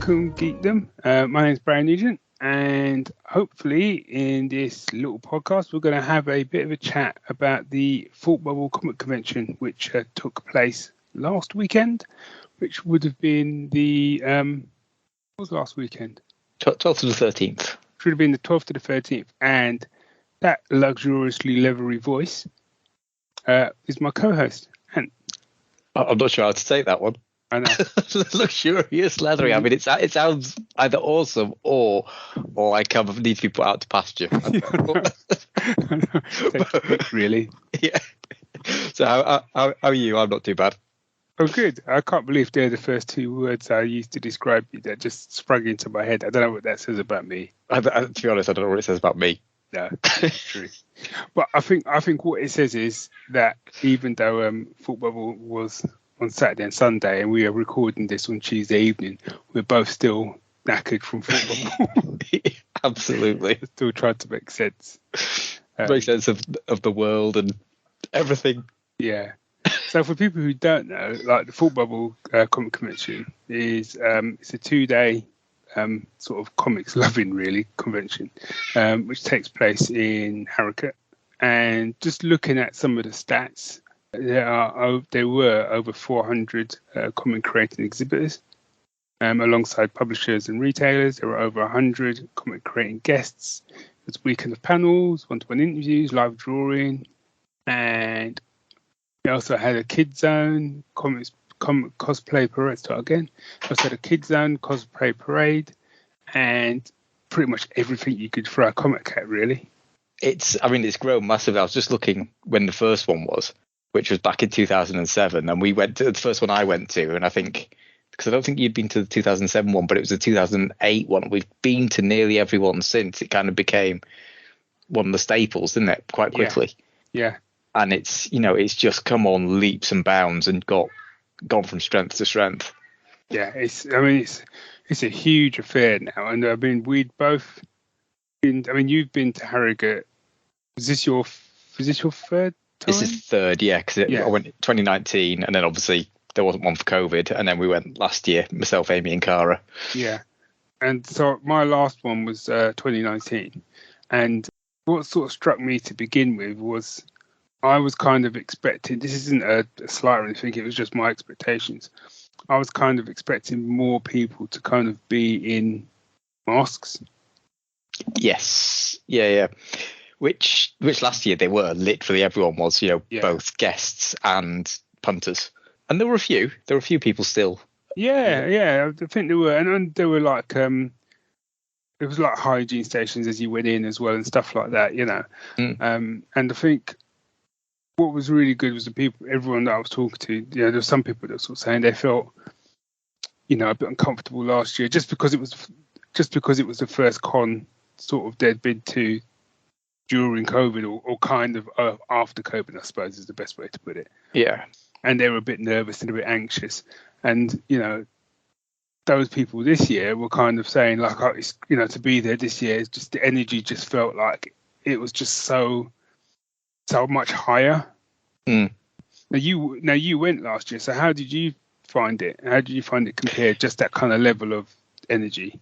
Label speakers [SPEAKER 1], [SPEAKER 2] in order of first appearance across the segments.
[SPEAKER 1] welcome Geekdom. My name's Brian Nugent, and hopefully in this little podcast we're going to have a bit of a chat about the Thought Bubble Comic Convention, which took place last weekend, which would have been the what was last weekend?
[SPEAKER 2] 12th to the 13th.
[SPEAKER 1] Should have been the 12th to the 13th, and that luxuriously leathery voice is my co-host, Ant.
[SPEAKER 2] I'm not sure how to take that one.
[SPEAKER 1] I know.
[SPEAKER 2] Luxurious leathery. I mean, it sounds either awesome or I kind of need to be put out to pasture.
[SPEAKER 1] Really?
[SPEAKER 2] Yeah. So how are you? I'm not too bad.
[SPEAKER 1] Oh, good. I can't believe they're the first two words I used to describe you that just sprung into my head. I don't know what that says about me.
[SPEAKER 2] To be honest, I don't know what it says about me.
[SPEAKER 1] No, it's true. But I think what it says is that even though Thought Bubble was on Saturday and Sunday, and we are recording this on Tuesday evening, we're both still knackered from Thought Bubble.
[SPEAKER 2] Absolutely.
[SPEAKER 1] Still trying to make sense.
[SPEAKER 2] Make sense of the world and everything.
[SPEAKER 1] Yeah. So for people who don't know, like the Thought Bubble Comic Convention is it's a 2-day sort of comics loving really convention, which takes place in Harrogate. And just looking at some of the stats, there were over 400 comic creating exhibitors, alongside publishers and retailers. There were over 100 comic creating guests. There's a weekend of panels, one-to-one interviews, live drawing, and we also had a kids zone, cosplay parade. Start again. We also had a kids zone, cosplay parade, and pretty much everything you could throw a comic at, really.
[SPEAKER 2] It's grown massively. I was just looking when the first one was, which was back in 2007, and we went to the first one I went to, and I think, because I don't think you'd been to the 2007 one, but it was the 2008 one. We've been to nearly every one since. It kind of became one of the staples, didn't it, quite quickly?
[SPEAKER 1] Yeah.
[SPEAKER 2] And it's just come on leaps and bounds and gone from strength to strength.
[SPEAKER 1] Yeah, it's a huge affair now, and I mean we'd both been. I mean, you've been to Harrogate. Was this your third time?
[SPEAKER 2] This is third, yeah, because I went 2019, and then obviously there wasn't one for COVID, and then we went last year, myself, Amy, and Cara.
[SPEAKER 1] Yeah, and so my last one was 2019, and what sort of struck me to begin with was I was kind of expecting. This isn't a slight or anything; it was just my expectations. I was kind of expecting more people to kind of be in masks.
[SPEAKER 2] Yes, yeah. Which last year they were, literally everyone was, both guests and punters. And there were a few people still.
[SPEAKER 1] Yeah, I think there were, and there were like it was like hygiene stations as you went in as well and stuff like that, And I think what was really good was everyone that I was talking to, there were some people that were sort of saying they felt, a bit uncomfortable last year just because it was the first con sort of they'd been to during COVID or kind of after COVID, I suppose is the best way to put it.
[SPEAKER 2] Yeah.
[SPEAKER 1] And they were a bit nervous and a bit anxious. And, those people this year were kind of saying like, to be there this year, it's just the energy just felt like it was just so much higher.
[SPEAKER 2] Mm.
[SPEAKER 1] Now you went last year. So how did you find it? How did you find it compared, just that kind of level of energy?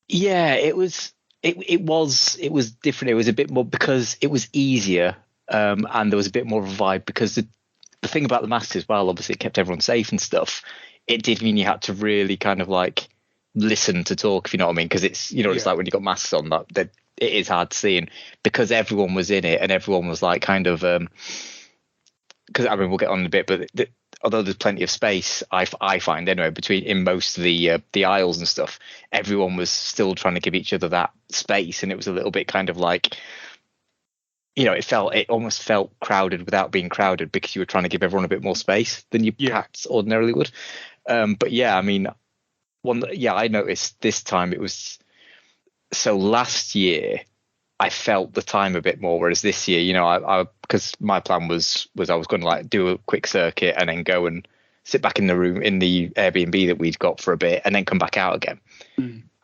[SPEAKER 2] Yeah, it was different. It was a bit more because it was easier, and there was a bit more of a vibe because the thing about the masks as well, obviously it kept everyone safe and stuff. It did mean you had to really kind of like listen to talk, if you know what I mean, because it's it's like when you got masks on that it is hard to see, and because everyone was in it and everyone was like kind of because I mean we'll get on in a bit, but although there's plenty of space, I find anyway in most of the aisles and stuff, everyone was still trying to give each other that space, and it was a little bit kind of like, it almost felt crowded without being crowded because you were trying to give everyone a bit more space than you perhaps ordinarily would. But yeah, I mean, I noticed this time it was so last year I felt the time a bit more, whereas this year, I because my plan was I was going to like do a quick circuit and then go and sit back in the room in the Airbnb that we'd got for a bit and then come back out again.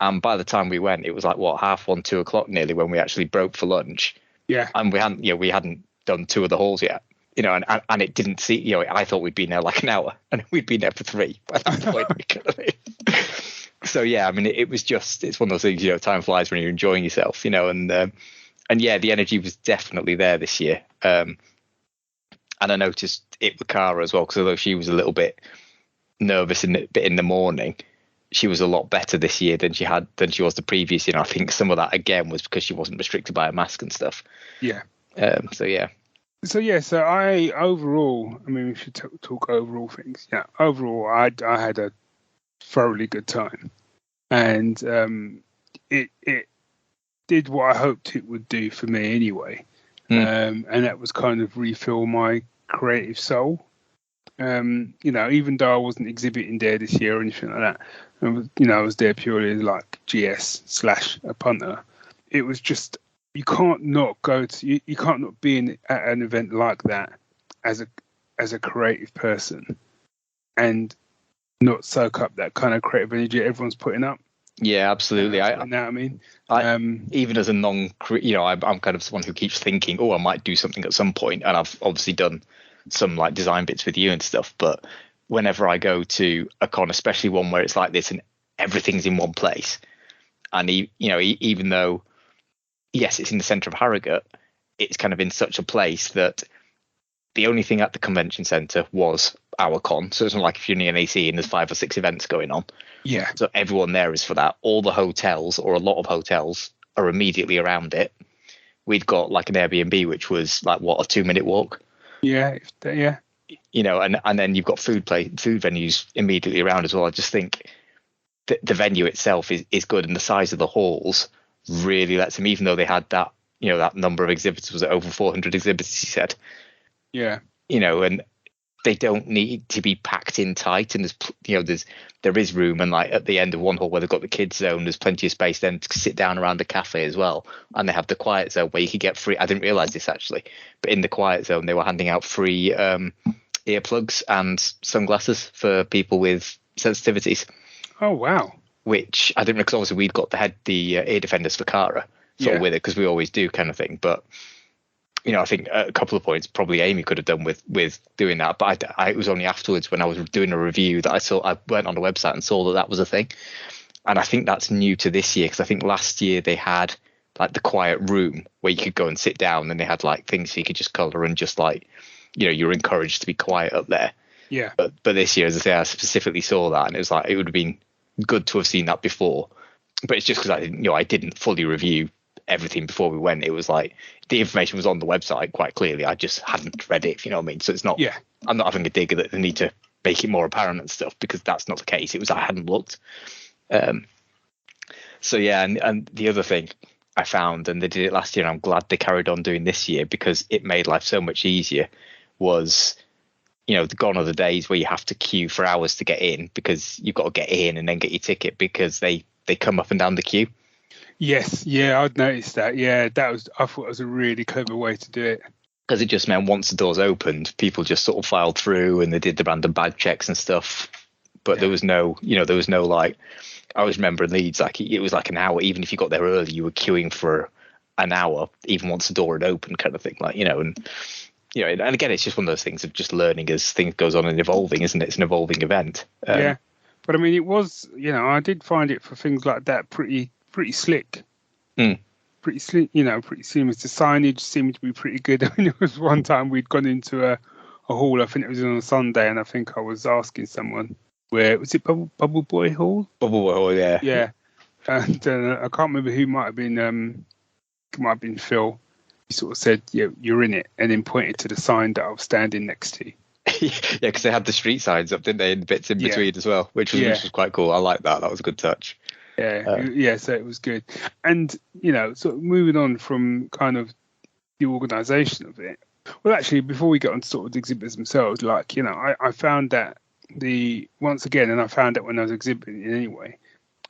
[SPEAKER 2] And by the time we went, it was like 1:30, 2 o'clock nearly when we actually broke for lunch.
[SPEAKER 1] Yeah.
[SPEAKER 2] And we hadn't done 2 of the halls yet. And it didn't I thought we'd been there like an hour, and we'd been there for 3 by that point. So yeah, I mean, it was just, it's one of those things, time flies when you're enjoying yourself, and yeah, the energy was definitely there this year. And I noticed it with Cara as well, because although she was a little bit nervous in the morning, she was a lot better this year than she was the previous year. And I think some of that again was because she wasn't restricted by a mask and stuff.
[SPEAKER 1] Yeah.
[SPEAKER 2] So yeah.
[SPEAKER 1] So I overall, I mean, we should talk overall things. Yeah, overall, I had a thoroughly good time, and it did what I hoped it would do for me anyway, and that was kind of refill my creative soul. Even though I wasn't exhibiting there this year or anything like that, I was there purely as like GS / a punter. It was just, you can't not you can't not be at an event like that as a creative person and not soak up that kind of creative energy everyone's putting up.
[SPEAKER 2] Yeah, absolutely.
[SPEAKER 1] I know what I mean.
[SPEAKER 2] Even as a I'm kind of someone who keeps thinking, oh, I might do something at some point, and I've obviously done some like design bits with you and stuff. But whenever I go to a con, especially one where it's like this and everything's in one place, and even though yes, it's in the centre of Harrogate, it's kind of in such a place that the only thing at the convention centre was our con. So it's not like if you're near an AC and there's 5 or 6 events going on.
[SPEAKER 1] Yeah.
[SPEAKER 2] So everyone there is for that. All the hotels, or a lot of hotels, are immediately around it. We'd got like an Airbnb, which was like, what, a 2-minute walk?
[SPEAKER 1] Yeah. Yeah.
[SPEAKER 2] And then you've got food venues immediately around as well. I just think the venue itself is good, and the size of the halls really lets them, even though they had that, that number of exhibitors, was it over 400 exhibitors, he said.
[SPEAKER 1] Yeah.
[SPEAKER 2] And they don't need to be packed in tight, and there is room, and like at the end of one hall where they've got the kids zone, there's plenty of space then to sit down around the cafe as well. And they have the quiet zone where you could get free, I didn't realize this actually, but in the quiet zone they were handing out free earplugs and sunglasses for people with sensitivities.
[SPEAKER 1] Oh wow.
[SPEAKER 2] Which I didn't know, because obviously we'd got the ear defenders for Cara with it, because we always do, kind of thing. But I think a couple of points probably Amy could have done with doing that. But it was only afterwards, when I was doing a review, that I went on the website and saw that was a thing. And I think that's new to this year, because I think last year they had like the quiet room where you could go and sit down, and they had like things so you could just colour and just like, you're encouraged to be quiet up there.
[SPEAKER 1] Yeah.
[SPEAKER 2] But this year, as I say, I specifically saw that, and it was like, it would have been good to have seen that before. But it's just because I didn't fully review everything before we went. It was like the information was on the website quite clearly, I just hadn't read it, if you know what I mean. So it's not, I'm not having a dig that they need to make it more apparent and stuff, because that's not the case. It was, I hadn't looked. So yeah, and the other thing I found, and they did it last year, and I'm glad they carried on doing this year, because it made life so much easier, was gone are the days where you have to queue for hours to get in, because you've got to get in and then get your ticket, because they come up and down the queue.
[SPEAKER 1] Yes, yeah, I'd noticed that. Yeah, I thought it was a really clever way to do it.
[SPEAKER 2] Because it just meant once the doors opened, people just sort of filed through, and they did the random badge checks and stuff. But there was no, like, I always remember in Leeds, like it was like an hour. Even if you got there early, you were queuing for an hour, even once the door had opened, kind of thing. Like, and again, it's just one of those things of just learning as things goes on and evolving, isn't it? It's an evolving event.
[SPEAKER 1] Yeah, but I mean, it was, I did find it for things like that pretty slick. Pretty slick, pretty seamless. The signage seemed to be pretty good. I mean, it was one time we'd gone into a hall, I think it was on a Sunday, and I think I was asking someone, where was it, Bubble Boy Hall?
[SPEAKER 2] Bubble Boy Hall, yeah.
[SPEAKER 1] Yeah, and I can't remember who might have been Phil. He sort of said, "Yeah, you're in it," and then pointed to the sign that I was standing next to.
[SPEAKER 2] Yeah, because they had the street signs up, didn't they, in bits in between as well, which was quite cool. I like that. That was a good touch.
[SPEAKER 1] Yeah, so it was good. And, sort of moving on from kind of the organisation of it. Well, actually, before we get on to sort of the exhibitors themselves, like, I found that once again, and I found that when I was exhibiting anyway,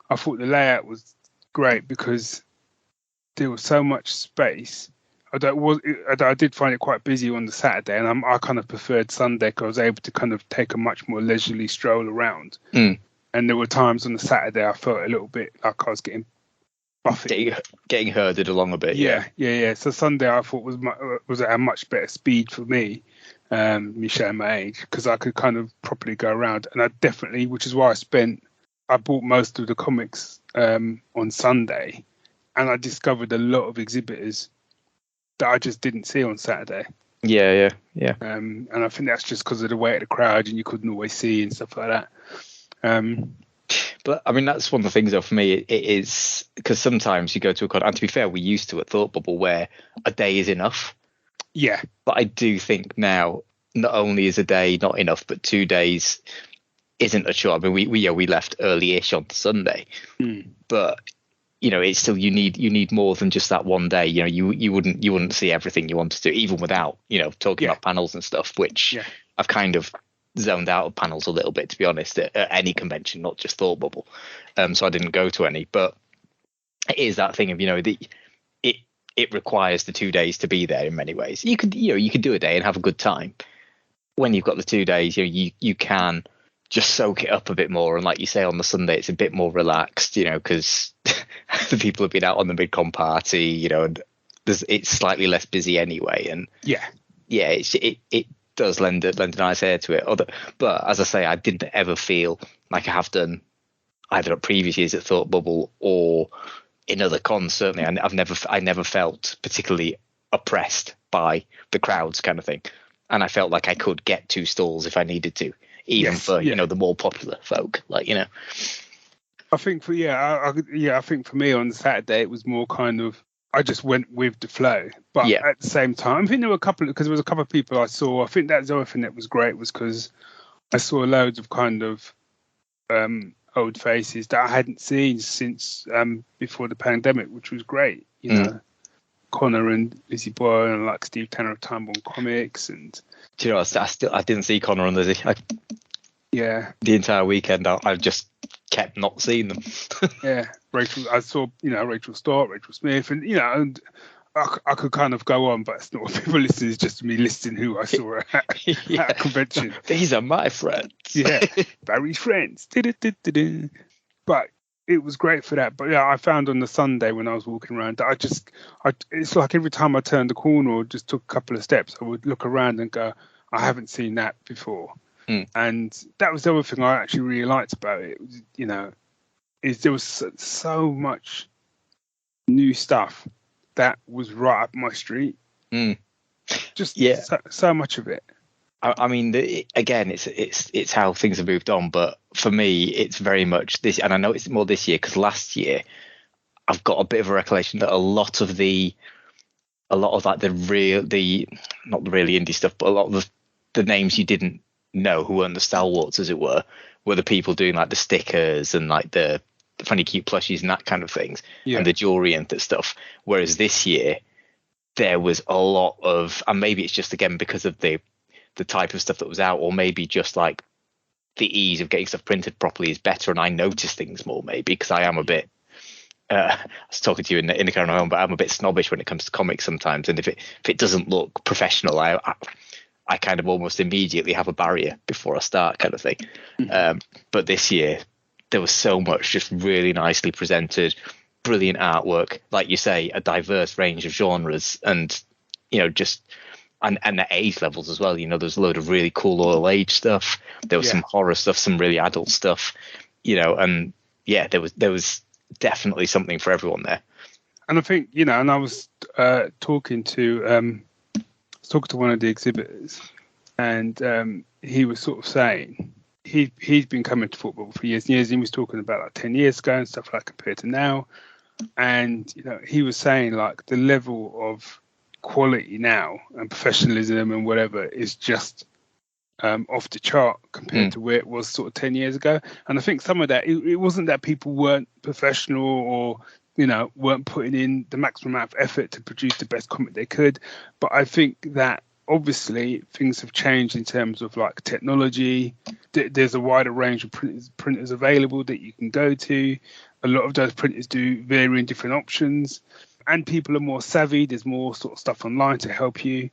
[SPEAKER 1] I thought the layout was great, because there was so much space. I did find it quite busy on the Saturday, and I kind of preferred Sunday, because I was able to kind of take a much more leisurely stroll around. And there were times on the Saturday I felt a little bit like I was getting buffeted.
[SPEAKER 2] Getting herded along a bit.
[SPEAKER 1] Yeah. So Sunday I thought was at a much better speed for me, me showing my age, because I could kind of properly go around. And I definitely, which is why I spent I bought most of the comics on Sunday, and I discovered a lot of exhibitors that I just didn't see on Saturday.
[SPEAKER 2] Yeah.
[SPEAKER 1] And I think that's just because of the weight of the crowd, and you couldn't always see and stuff like that.
[SPEAKER 2] But I mean, that's one of the things, though, for me. It is because sometimes you go to a con, and to be fair, we used to at Thought Bubble where a day is enough.
[SPEAKER 1] Yeah.
[SPEAKER 2] But I do think now, not only is a day not enough, but 2 days isn't a chore. I mean, we left early-ish on Sunday, but it's still you need more than just that one day. You wouldn't see everything you wanted to, even without talking about panels and stuff, which I've kind of zoned out of panels a little bit, to be honest, at any convention, not just Thought Bubble. So I didn't go to any, but it is that thing of it requires the 2 days to be there in many ways. You could do a day and have a good time. When you've got the 2 days, you can just soak it up a bit more, and like you say, on the Sunday it's a bit more relaxed, because the people have been out on the mid-con party, and it's slightly less busy anyway, and it does lend a nice air to it. But as I say, I didn't ever feel like I have done either at previous years at Thought Bubble or in other cons. Certainly, I never felt particularly oppressed by the crowds kind of thing, and I felt like I could get 2 stalls if I needed to, even for the more popular folk,
[SPEAKER 1] I think I think for me on Saturday it was more kind of I just went with the flow, but at the same time I think there were there was a couple of people I saw. I think that's the other thing that was great, was because I saw loads of kind of old faces that I hadn't seen since before the pandemic, which was great. Connor and Lizzie Boyle and like Steve Tanner of Time Bomb Comics, and
[SPEAKER 2] do you know, I didn't see Connor and Lizzie. The entire weekend I just kept not seeing them.
[SPEAKER 1] Rachel, I saw Rachel Stark, Rachel Smith, and and I could kind of go on, but it's not what people listen. It's just me listing who I saw at a convention.
[SPEAKER 2] These are my friends.
[SPEAKER 1] Barry's friends. But it was great for that. But I found on the Sunday when I was walking around that it's like every time I turned the corner or just took a couple of steps, I would look around and go, I haven't seen that before. And that was the other thing I actually really liked about it. Is there was so much new stuff that was right up my street. Just so much of it.
[SPEAKER 2] I mean, again, it's how things have moved on. But for me, it's very much this, and I know it's more this year because last year I've got a bit of a recollection that a lot of like not the really indie stuff, but a lot of the names you didn't know, who weren't the stalwarts, as it were the people doing like the stickers and like the funny cute plushies and that kind of things, and the jewelry and that stuff. Whereas this year there was a lot of, and maybe it's just again because of the type of stuff that was out, or maybe just like the ease of getting stuff printed properly is better, and I notice things more maybe because I am a bit I was talking to you in the car on home, but I'm a bit snobbish when it comes to comics sometimes, and if it doesn't look professional, I kind of almost immediately have a barrier before I start, kind of thing. But this year there was so much just really nicely presented, brilliant artwork, like you say, a diverse range of genres, and just and the age levels as well. There's a load of really cool oil age stuff. There was some horror stuff, some really adult stuff, and there was definitely something for everyone there.
[SPEAKER 1] And I think and I was talking to one of the exhibitors, and he was sort of saying he's been coming to football for years and years. He was talking about like 10 years ago and stuff like compared to now, and he was saying like the level of quality now and professionalism and whatever is just off the chart compared to where it was sort of 10 years ago. And I think some of that it wasn't that people weren't professional or weren't putting in the maximum amount of effort to produce the best comic they could, but I think that obviously things have changed in terms of like technology. There's a wider range of printers available that you can go to. A lot of those printers do varying different options, and people are more savvy. There's more sort of stuff online to help you,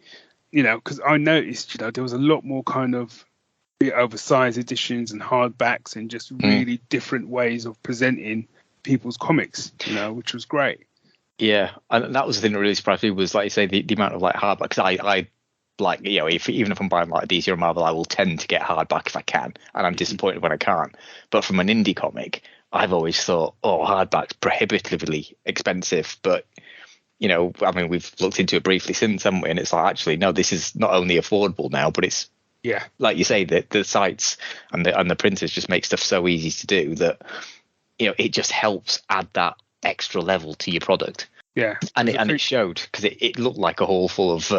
[SPEAKER 1] because I noticed, there was a lot more kind of oversized editions and hardbacks and just really different ways of presenting people's comics, which was great.
[SPEAKER 2] Yeah, and that was the thing that really surprised me was, like you say, the amount of like hardbacks. I like, you know, even if I'm buying like DC or Marvel, I will tend to get hardback if I can, and I'm disappointed when I can't. But from an indie comic, I've always thought, oh, hardback's prohibitively expensive. But, you know, I mean, we've looked into it briefly since, haven't we? And it's like, actually, no, this is not only affordable now, but it's,
[SPEAKER 1] Yeah,
[SPEAKER 2] like you say, the sites and the printers just make stuff so easy to do that, you know, it just helps add that extra level to your product.
[SPEAKER 1] yeah.
[SPEAKER 2] And it showed, because it looked like a hall full of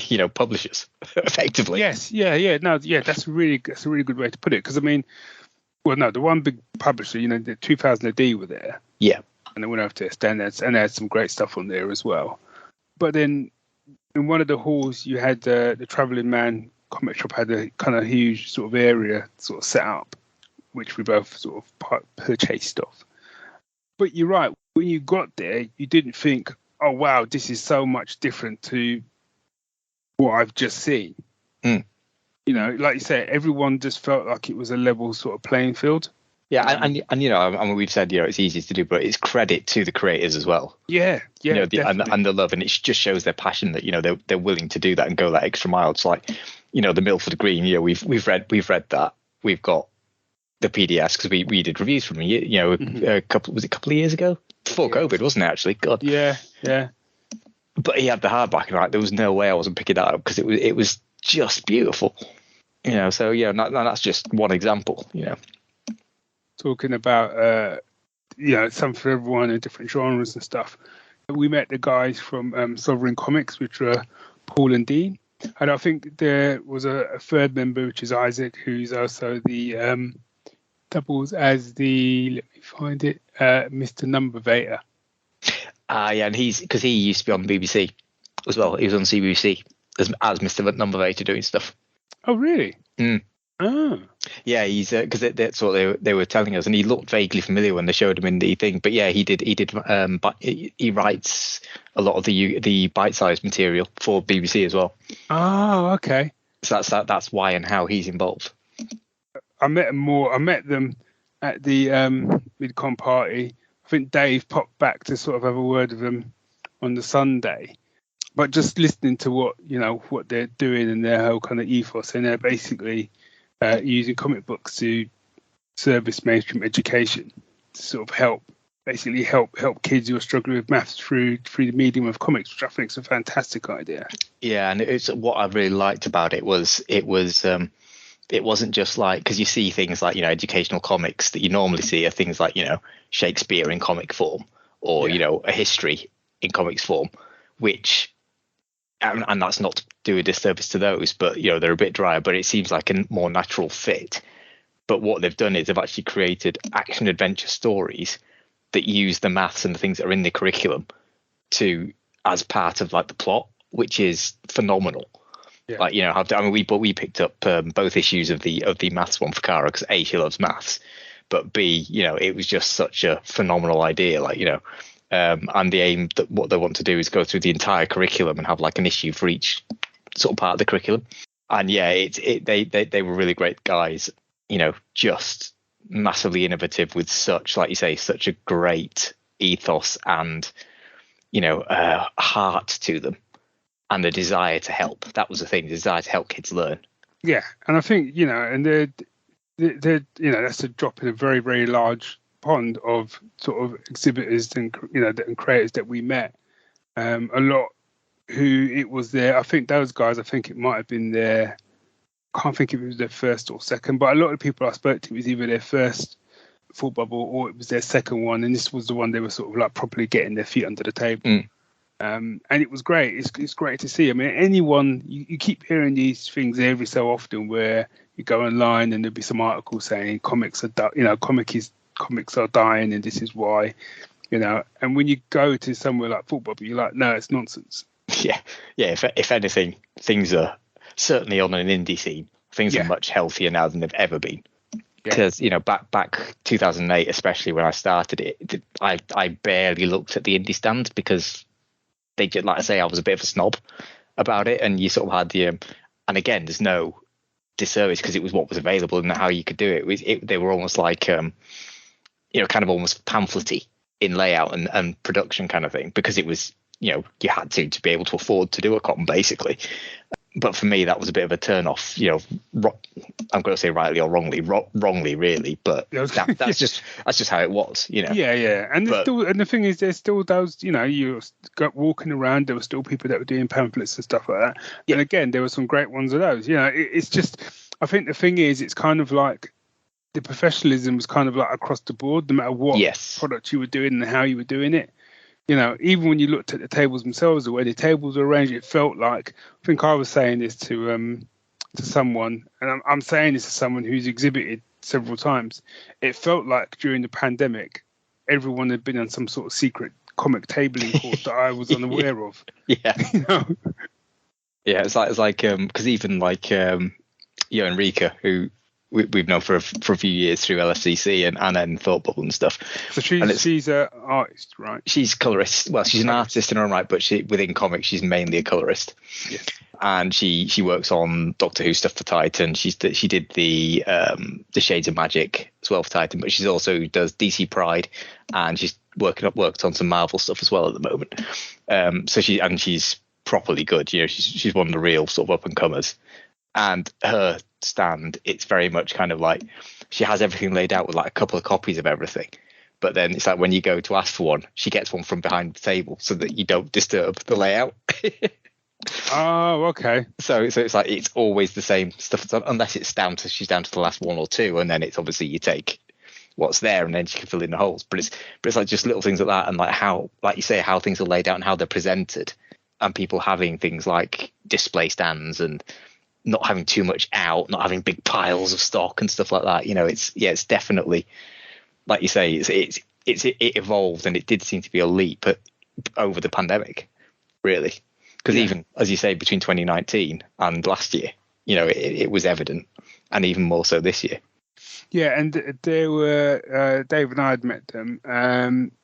[SPEAKER 2] you know, publishers effectively.
[SPEAKER 1] Yes, yeah. No, yeah, that's a really good way to put it. Because I mean, well, no, the one big publisher, you know, the 2000 AD were there.
[SPEAKER 2] Yeah.
[SPEAKER 1] And they went over to standards, and they had some great stuff on there as well. But then in one of the halls, you had the Traveling Man comic shop had a kind of huge sort of area sort of set up, which we both sort of purchased off. But you're right, when you got there, you didn't think, oh wow, this is so much different to what I've just seen.
[SPEAKER 2] Mm.
[SPEAKER 1] You know, like you say, everyone just felt like it was a level sort of playing field.
[SPEAKER 2] Yeah, and you know, I mean, we've said, you know, it's easy to do, but it's credit to the creators as well.
[SPEAKER 1] Yeah,
[SPEAKER 2] you know,
[SPEAKER 1] definitely.
[SPEAKER 2] and the love, and it just shows their passion that, you know, they're willing to do that and go that extra mile. It's like, you know, the Milford Green. You know, we've read that. We've got the PDS because we did reviews from it. You know, a couple of years ago before COVID, wasn't it? Actually, God.
[SPEAKER 1] Yeah.
[SPEAKER 2] But he had the hardback, and like, there was no way I wasn't picking that up because it was just beautiful. You know, so yeah, that's just one example. You know.
[SPEAKER 1] Talking about you know, some for everyone in different genres and stuff. We met the guys from Sovereign Comics, which were Paul and Dean, and I think there was a third member, which is Isaac, who's also the doubles as the, let me find it, Mr. Numbervator.
[SPEAKER 2] Yeah, and because he used to be on the BBC as well. He was on CBBC as Mr. Numbervator doing stuff.
[SPEAKER 1] Oh, really?
[SPEAKER 2] Mm.
[SPEAKER 1] Oh.
[SPEAKER 2] Yeah, he's because that's what they were telling us, and he looked vaguely familiar when they showed him in the thing. But yeah, he did. But he writes a lot of the bite-sized material for BBC as well.
[SPEAKER 1] Oh, okay.
[SPEAKER 2] So that's why and how he's involved.
[SPEAKER 1] I met them at the MidCon party. I think Dave popped back to sort of have a word with them on the Sunday. But just listening to what they're doing and their whole kind of ethos, and they're basically using comic books to service mainstream education to sort of help kids who are struggling with maths through the medium of comics, which I think is a fantastic idea.
[SPEAKER 2] Yeah, and it's what I really liked about it was it wasn't just like, because you see things like, you know, educational comics that you normally see are things like, you know, Shakespeare in comic form, or you know, a history in comics form, which. And that's not to do a disservice to those, but, you know, they're a bit drier, but it seems like a more natural fit. But what they've done is they've actually created action adventure stories that use the maths and the things that are in the curriculum as part of like the plot, which is phenomenal. Yeah. Like, you know, we picked up both issues of the maths one for Cara because A, she loves maths, but B, you know, it was just such a phenomenal idea. Like, you know. And the aim that what they want to do is go through the entire curriculum and have like an issue for each sort of part of the curriculum. And yeah, they were really great guys, you know, just massively innovative with such, like you say, such a great ethos and, you know, heart to them, and the desire to help. That was the thing, the desire to help kids learn. Yeah,
[SPEAKER 1] and I think, you know, and they're you know, that's a drop in a very, very large pond of sort of exhibitors and, you know, and creators that we met. A lot who it was their, I think those guys, I think it might have been their, I can't think if it was their first or second, but a lot of people I spoke to, it was either their first full bubble or it was their second one, and this was the one they were sort of like properly getting their feet under the table. And it was great. It's great to see. I mean, anyone, you keep hearing these things every so often where you go online and there'll be some articles saying comics are dying and this is why, you know. And when you go to somewhere like Football, you're like, no, it's nonsense.
[SPEAKER 2] Yeah. If anything, things are certainly on an indie scene. Things are much healthier now than they've ever been. Because, you know, back 2008, especially when I started it, I barely looked at the indie stand because they just, like I say, I was a bit of a snob about it, and you sort of had the and again, there's no disservice because it was what was available and how you could do it. They were almost like you know, kind of almost pamphletty in layout and production kind of thing, because it was, you know, you had to be able to afford to do a cotton basically. but for me, that was a bit of a turn off. I'm going to say rightly or wrongly, wrongly really, but that's just how it was.
[SPEAKER 1] Yeah. And and the thing is, there's still those. You got walking around. There were still people that were doing pamphlets and stuff like that. Yeah. And again, there were some great ones of those. It's just. I think the thing is, it's kind of like the professionalism was kind of like across the board, no matter what product you were doing and how you were doing it. Even when you looked at the tables themselves, the way the tables were arranged, it felt like, I think I was saying this to someone, and I'm saying this to someone who's exhibited several times. It felt like during the pandemic, everyone had been on some sort of secret comic tabling course that I was unaware of.
[SPEAKER 2] Yeah. Yeah, it's like because even like Enrica, who we've known for a few years through LFCC and then Thought Bubble and stuff.
[SPEAKER 1] So she's an artist, right?
[SPEAKER 2] She's colorist. Well, she's an artist in her own right, but within comics, she's mainly a colorist.
[SPEAKER 1] Yes.
[SPEAKER 2] And she works on Doctor Who stuff for Titan. She did the Shades of Magic as well for Titan, but she's also does DC Pride, and she's worked on some Marvel stuff as well at the moment. So she's properly good. She's one of the real sort of up and comers. And her stand, it's very much kind of like she has everything laid out with like a couple of copies of everything. But then it's like when you go to ask for one, she gets one from behind the table so that you don't disturb the layout.
[SPEAKER 1] Oh, okay.
[SPEAKER 2] So it's like it's always the same stuff, unless she's down to the last one or two, and then it's obviously you take what's there and then she can fill in the holes. But it's like just little things like that, and like how, like you say, how things are laid out and how they're presented, and people having things like display stands and not having too much out, not having big piles of stock and stuff like that. It's definitely, like you say, it evolved, and it did seem to be a leap over the pandemic, really. Because even, as you say, between 2019 and last year, it was evident, and even more so this year.
[SPEAKER 1] Yeah, and they were Dave and I had met them,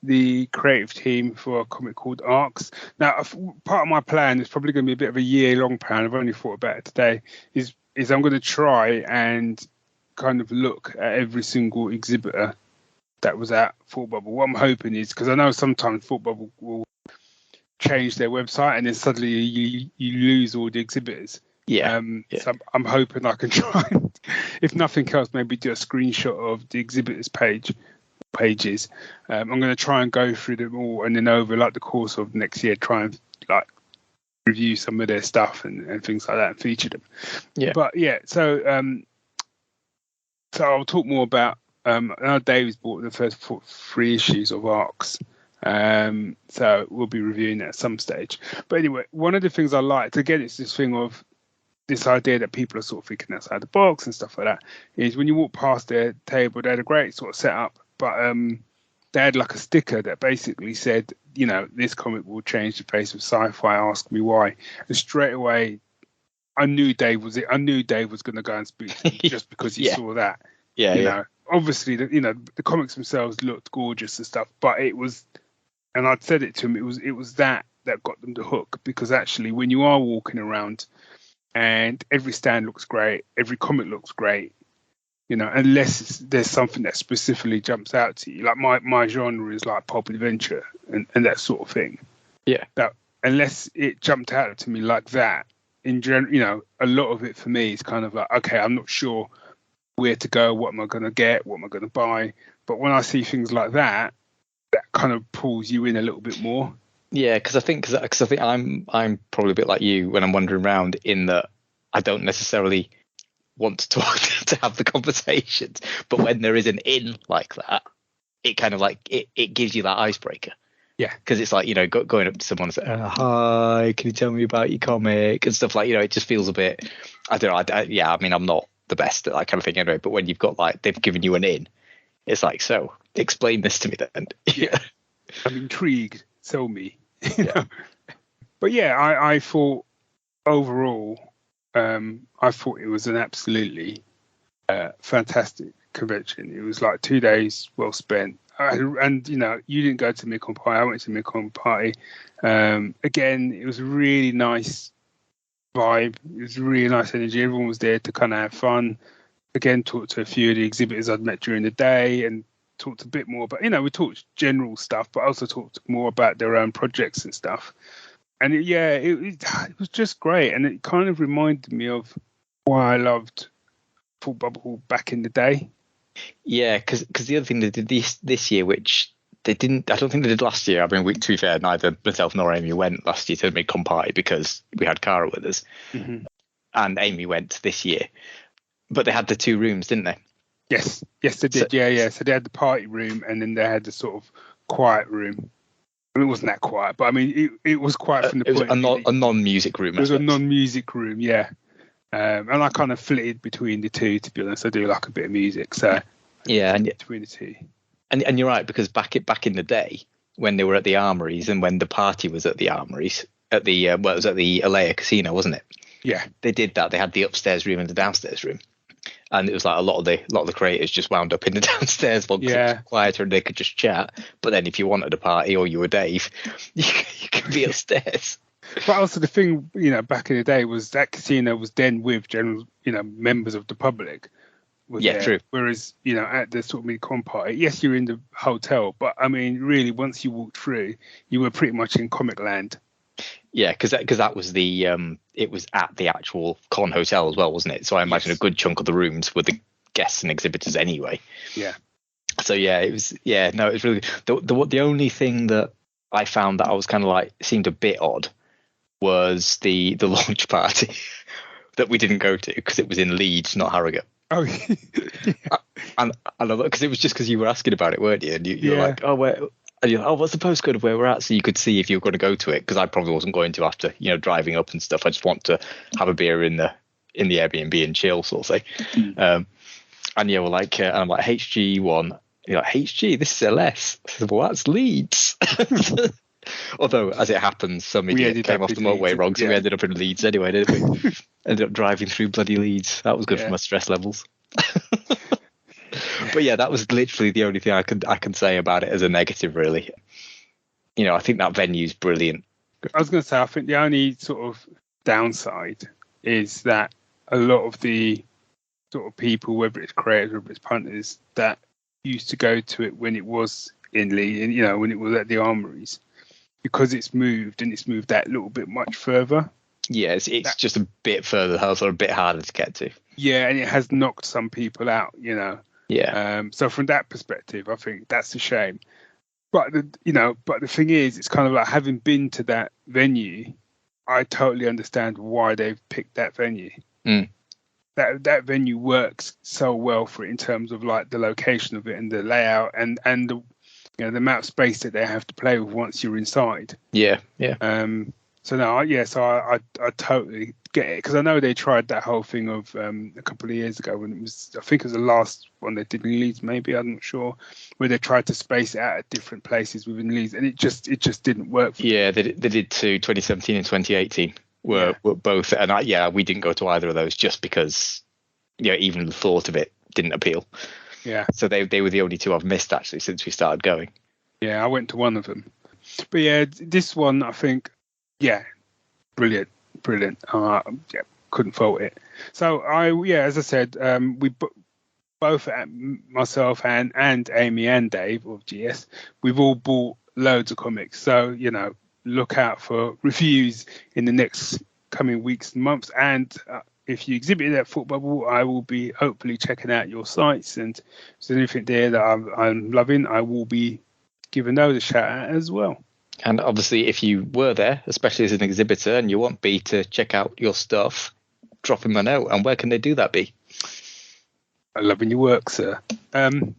[SPEAKER 1] the creative team for a comic called Arcs. Now, part of my plan is probably going to be a bit of a year-long plan. I've only thought about it today. Is I'm going to try and kind of look at every single exhibitor that was at Thought Bubble. What I'm hoping is, because I know sometimes Thought Bubble will change their website and then suddenly you lose all the exhibitors.
[SPEAKER 2] Yeah.
[SPEAKER 1] So I'm hoping I can try and, if nothing else, maybe do a screenshot of the exhibitors pages. I'm going to try and go through them all, and then over like the course of next year, try and like review some of their stuff and things like that and feature them.
[SPEAKER 2] Yeah.
[SPEAKER 1] But yeah, so I'll talk more about. I know Dave's bought the first 3 issues of Arcs. So we'll be reviewing that at some stage. But anyway, one of the things I liked, again, it's this thing of this idea that people are sort of thinking outside the box and stuff like that, is when you walk past their table, they had a great sort of setup, but they had like a sticker that basically said, this comic will change the face of sci-fi, ask me why. And straight away, I knew Dave was going to go and speak to him just because he saw that. Yeah. Obviously, the comics themselves looked gorgeous and stuff, but it was, and I'd said it to him, it was that got them the hook, because actually when you are walking around and every stand looks great, every comic looks great, unless there's something that specifically jumps out to you. Like my genre is like pulp adventure and that sort of thing.
[SPEAKER 2] Yeah.
[SPEAKER 1] That unless it jumped out to me like that, in general, a lot of it for me is kind of like, okay, I'm not sure where to go, what am I going to get, what am I going to buy. But when I see things like that kind of pulls you in a little bit more.
[SPEAKER 2] Yeah, because I think I'm probably a bit like you when I'm wandering around, in that I don't necessarily want to talk to have the conversations, but when there is an in like that, it kind of like it gives you that icebreaker.
[SPEAKER 1] Yeah,
[SPEAKER 2] because it's like, going up to someone and saying, hi, can you tell me about your comic and stuff, like, it just feels a bit, I don't know. I mean, I'm not the best at that kind of thing anyway, but when you've got like, they've given you an in, it's like, so explain this to me then.
[SPEAKER 1] Yeah. I'm intrigued, sell me. But yeah, I thought overall, I thought it was an absolutely fantastic convention. It was like 2 days well spent. And you didn't go to Mid-Con Party, I went to Mid-Con Party. Again, it was a really nice vibe. It was really nice energy. Everyone was there to kind of have fun. Again, talked to a few of the exhibitors I'd met during the day, and talked a bit more about, we talked general stuff, but also talked more about their own projects and stuff. And it was just great, and it kind of reminded me of why I loved football back in the day.
[SPEAKER 2] Yeah, because the other thing they did this year, which they didn't, I don't think they did last year. I mean, to be fair, neither myself nor Amy went last year to the mid-com party because we had Cara with us, and Amy went this year. But they had the 2 rooms, didn't they?
[SPEAKER 1] Yes, they did. So they had the party room, and then they had the sort of quiet room. I mean, it wasn't that quiet, but I mean, it was quiet from the point.
[SPEAKER 2] It was a non-music room.
[SPEAKER 1] It was a non-music room, yeah. And I kind of flitted between the two, to be honest. I do like a bit of music, so
[SPEAKER 2] yeah, and
[SPEAKER 1] between the two.
[SPEAKER 2] And you're right, because back in the day when they were at the Armories and when the party was at the Armories at the it was at the Alea Casino, wasn't it?
[SPEAKER 1] Yeah,
[SPEAKER 2] they did that. They had the upstairs room and the downstairs room, and it was like a lot of the creators just wound up in the downstairs one because it was quieter and they could just chat. But then if you wanted a party or you were Dave, you could be upstairs.
[SPEAKER 1] But also the thing, back in the day was that casino was then with general, members of the public.
[SPEAKER 2] True.
[SPEAKER 1] Whereas, at the sort of mid-con party, yes, you're in the hotel, but I mean, really, once you walked through, you were pretty much in Comic Land.
[SPEAKER 2] Yeah, because that was it was at the actual con hotel as well, wasn't it? So I imagine a good chunk of the rooms were the guests and exhibitors anyway.
[SPEAKER 1] Yeah.
[SPEAKER 2] So yeah, it was. Yeah, no, it was really the only thing that I found that I was kind of like seemed a bit odd was the launch party that we didn't go to because it was in Leeds, not Harrogate.
[SPEAKER 1] Oh, yeah.
[SPEAKER 2] And because it was just because you were asking about it, weren't you? And you're like, oh, where? And you're like, oh, what's the postcode of where we're at? So you could see if you were going to go to it, because I probably wasn't going to after driving up and stuff. I just want to have a beer in the Airbnb and chill, sort of thing. And yeah, we're like, and I'm like HG1. You're like, HG, this is LS. I said, well, that's Leeds. Although, as it happens, some idiot came off the motorway wrong, so we ended up in Leeds anyway, didn't we? Ended up driving through bloody Leeds. That was good for my stress levels. But yeah, that was literally the only thing I can say about it as a negative, really. I think that venue's brilliant.
[SPEAKER 1] I was going to say, I think the only sort of downside is that a lot of the sort of people, whether it's creators or whether it's punters, that used to go to it when it was in Leeds, when it was at the Armories, because it's moved that little bit much further.
[SPEAKER 2] Yeah, it's just a bit further, or a bit harder to get to.
[SPEAKER 1] Yeah, and it has knocked some people out,
[SPEAKER 2] Yeah.
[SPEAKER 1] So from that perspective, I think that's a shame. But the thing is, it's kind of like, having been to that venue, I totally understand why they've picked that venue. That venue works so well for it in terms of like the location of it and the layout and the the amount of space that they have to play with once you're inside.
[SPEAKER 2] Yeah.
[SPEAKER 1] So I totally get it, because I know they tried that whole thing of a couple of years ago when I think it was the last one they did in Leeds, maybe, I'm not sure, where they tried to space it out at different places within Leeds, and it just didn't work.
[SPEAKER 2] They did too. 2017 and 2018 were both, and we didn't go to either of those just because even the thought of it didn't appeal.
[SPEAKER 1] Yeah.
[SPEAKER 2] So they were the only two I've missed actually since we started going. Yeah,
[SPEAKER 1] I went to one of them, but yeah, this one I think. Yeah, brilliant. Couldn't fault it. So as I said, we both, myself and Amy and Dave of GS, we've all bought loads of comics. So look out for reviews in the next coming weeks and months. And if you exhibit at Foot Bubble, I will be hopefully checking out your sites, and if there's anything there that I'm loving, I will be giving those a shout out as well.
[SPEAKER 2] And obviously, if you were there, especially as an exhibitor, and you want B to check out your stuff, drop him a note. And where can they do that, B?
[SPEAKER 1] I'm loving your work, sir.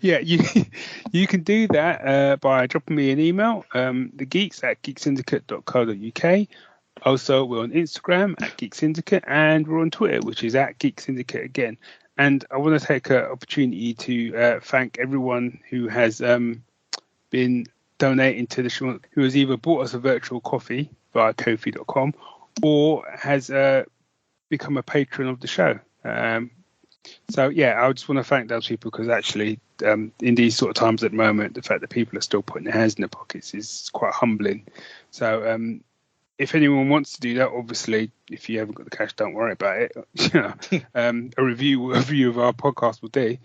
[SPEAKER 1] You can do that by dropping me an email, thegeeks@geeksyndicate.co.uk. Also, we're on Instagram @Geek Syndicate, and we're on Twitter, which is @Geek Syndicate again. And I want to take an opportunity to thank everyone who has been donating to the show, who has either bought us a virtual coffee via Ko-fi.com or has become a patron of the show. So I just want to thank those people, because actually in these sort of times at the moment, the fact that people are still putting their hands in their pockets is quite humbling. So if anyone wants to do that, obviously, if you haven't got the cash, don't worry about it. A review of our podcast will do.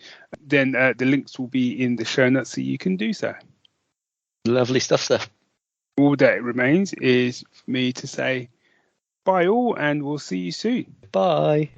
[SPEAKER 1] Then the links will be in the show notes, so you can do so.
[SPEAKER 2] Lovely stuff, sir.
[SPEAKER 1] All that remains is for me to say bye all, and we'll see you soon.
[SPEAKER 2] Bye.